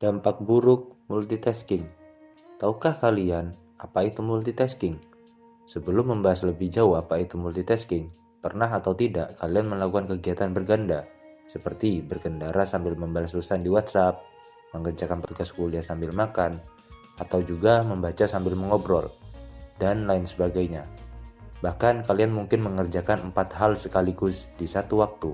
Dampak buruk multitasking. Tahukah kalian apa itu multitasking? Sebelum membahas lebih jauh apa itu multitasking, pernah atau tidak kalian melakukan kegiatan berganda, seperti berkendara sambil membalas pesan di WhatsApp, mengerjakan tugas kuliah sambil makan, atau juga membaca sambil mengobrol, dan lain sebagainya. Bahkan kalian mungkin mengerjakan 4 hal sekaligus di satu waktu.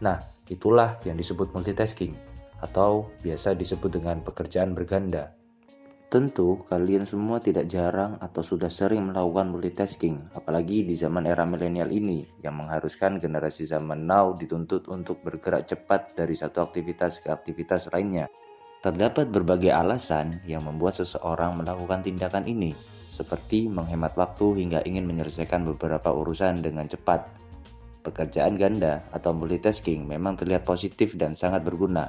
Nah, itulah yang disebut multitasking, atau biasa disebut dengan pekerjaan berganda. Tentu kalian semua tidak jarang atau sudah sering melakukan multitasking, apalagi di zaman era milenial ini yang mengharuskan generasi zaman now dituntut untuk bergerak cepat dari satu aktivitas ke aktivitas lainnya. Terdapat berbagai alasan yang membuat seseorang melakukan tindakan ini, seperti menghemat waktu hingga ingin menyelesaikan beberapa urusan dengan cepat. Pekerjaan ganda atau multitasking memang terlihat positif dan sangat berguna,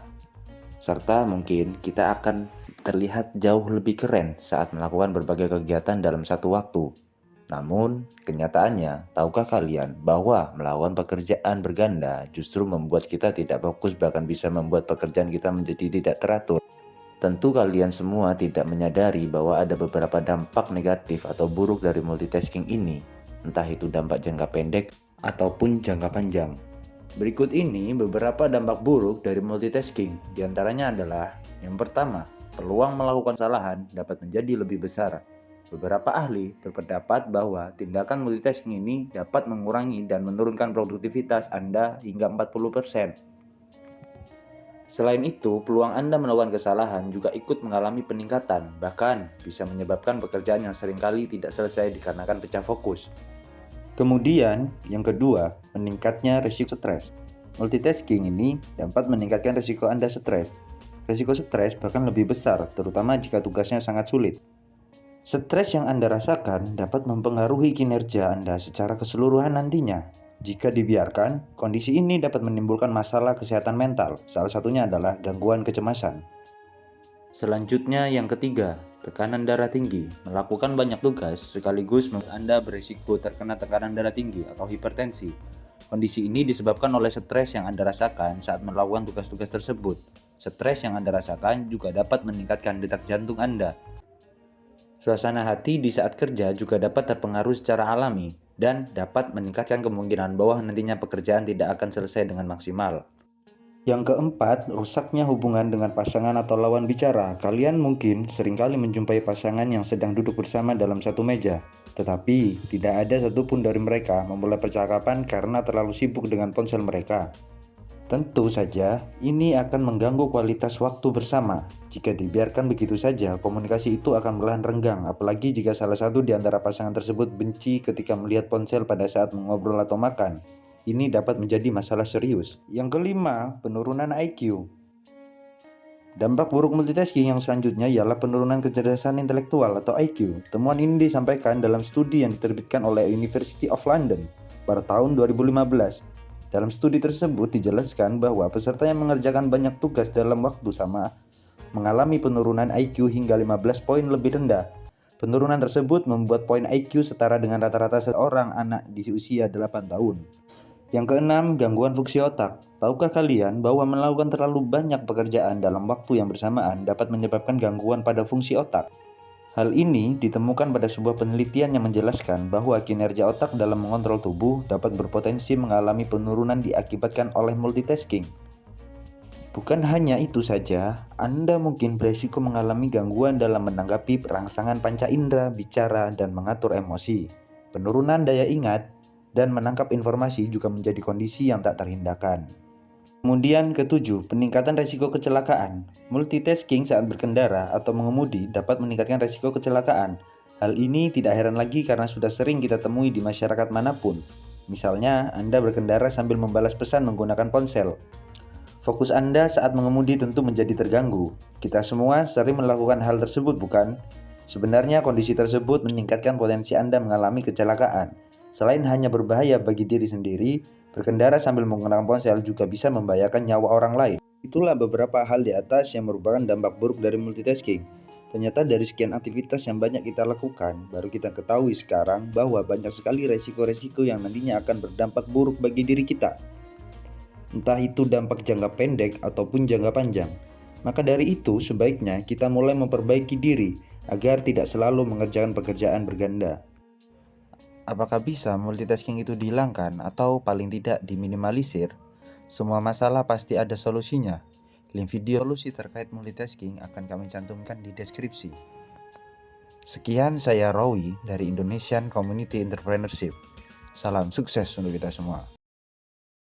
serta mungkin kita akan terlihat jauh lebih keren saat melakukan berbagai kegiatan dalam satu waktu. Namun, kenyataannya, tahukah kalian bahwa melakukan pekerjaan berganda justru membuat kita tidak fokus, bahkan bisa membuat pekerjaan kita menjadi tidak teratur? Tentu kalian semua tidak menyadari bahwa ada beberapa dampak negatif atau buruk dari multitasking ini, entah itu dampak jangka pendek ataupun jangka panjang. Berikut ini beberapa dampak buruk dari multitasking. Di antaranya adalah, yang pertama, peluang melakukan kesalahan dapat menjadi lebih besar. Beberapa ahli berpendapat bahwa tindakan multitasking ini dapat mengurangi dan menurunkan produktivitas Anda hingga 40%. Selain itu, peluang Anda melakukan kesalahan juga ikut mengalami peningkatan, bahkan bisa menyebabkan pekerjaan yang seringkali tidak selesai dikarenakan pecah fokus. Kemudian, yang kedua, meningkatnya risiko stres. Multitasking ini dapat meningkatkan risiko Anda stres. Risiko stres bahkan lebih besar, terutama jika tugasnya sangat sulit. Stres yang Anda rasakan dapat mempengaruhi kinerja Anda secara keseluruhan nantinya. Jika dibiarkan, kondisi ini dapat menimbulkan masalah kesehatan mental, salah satunya adalah gangguan kecemasan. Selanjutnya yang ketiga, tekanan darah tinggi. Melakukan banyak tugas sekaligus membuat Anda berisiko terkena tekanan darah tinggi atau hipertensi. Kondisi ini disebabkan oleh stres yang Anda rasakan saat melakukan tugas-tugas tersebut. Stres yang Anda rasakan juga dapat meningkatkan detak jantung Anda. Suasana hati di saat kerja juga dapat terpengaruh secara alami dan dapat meningkatkan kemungkinan bahwa nantinya pekerjaan tidak akan selesai dengan maksimal. Yang keempat, rusaknya hubungan dengan pasangan atau lawan bicara. Kalian mungkin seringkali menjumpai pasangan yang sedang duduk bersama dalam satu meja, tetapi tidak ada satupun dari mereka memulai percakapan karena terlalu sibuk dengan ponsel mereka. Tentu saja, ini akan mengganggu kualitas waktu bersama. Jika dibiarkan begitu saja, komunikasi itu akan perlahan renggang, apalagi jika salah satu di antara pasangan tersebut benci ketika melihat ponsel pada saat mengobrol atau makan. Ini dapat menjadi masalah serius. Yang kelima, penurunan IQ. Dampak buruk multitasking yang selanjutnya ialah penurunan kecerdasan intelektual atau IQ. Temuan ini disampaikan dalam studi yang diterbitkan oleh University of London pada tahun 2015. Dalam studi tersebut dijelaskan bahwa peserta yang mengerjakan banyak tugas dalam waktu sama mengalami penurunan IQ hingga 15 poin lebih rendah. Penurunan tersebut membuat poin IQ setara dengan rata-rata seorang anak di usia 8 tahun. Yang keenam, gangguan fungsi otak. Tahukah kalian bahwa melakukan terlalu banyak pekerjaan dalam waktu yang bersamaan dapat menyebabkan gangguan pada fungsi otak? Hal ini ditemukan pada sebuah penelitian yang menjelaskan bahwa kinerja otak dalam mengontrol tubuh dapat berpotensi mengalami penurunan diakibatkan oleh multitasking. Bukan hanya itu saja, Anda mungkin berisiko mengalami gangguan dalam menanggapi rangsangan panca indera, bicara, dan mengatur emosi. Penurunan daya ingat dan menangkap informasi juga menjadi kondisi yang tak terhindarkan. Kemudian ketujuh, peningkatan risiko kecelakaan. Multitasking saat berkendara atau mengemudi dapat meningkatkan risiko kecelakaan. Hal ini tidak heran lagi karena sudah sering kita temui di masyarakat manapun. Misalnya, Anda berkendara sambil membalas pesan menggunakan ponsel. Fokus Anda saat mengemudi tentu menjadi terganggu. Kita semua sering melakukan hal tersebut, bukan? Sebenarnya kondisi tersebut meningkatkan potensi Anda mengalami kecelakaan. Selain hanya berbahaya bagi diri sendiri, berkendara sambil menggunakan ponsel juga bisa membahayakan nyawa orang lain. Itulah beberapa hal di atas yang merupakan dampak buruk dari multitasking. Ternyata dari sekian aktivitas yang banyak kita lakukan, baru kita ketahui sekarang bahwa banyak sekali resiko-resiko yang nantinya akan berdampak buruk bagi diri kita. Entah itu dampak jangka pendek ataupun jangka panjang. Maka dari itu, sebaiknya kita mulai memperbaiki diri agar tidak selalu mengerjakan pekerjaan berganda. Apakah bisa multitasking itu dihilangkan atau paling tidak diminimalisir? Semua masalah pasti ada solusinya. Link video solusi terkait multitasking akan kami cantumkan di deskripsi. Sekian, saya Rowi dari Indonesian Community Entrepreneurship. Salam sukses untuk kita semua.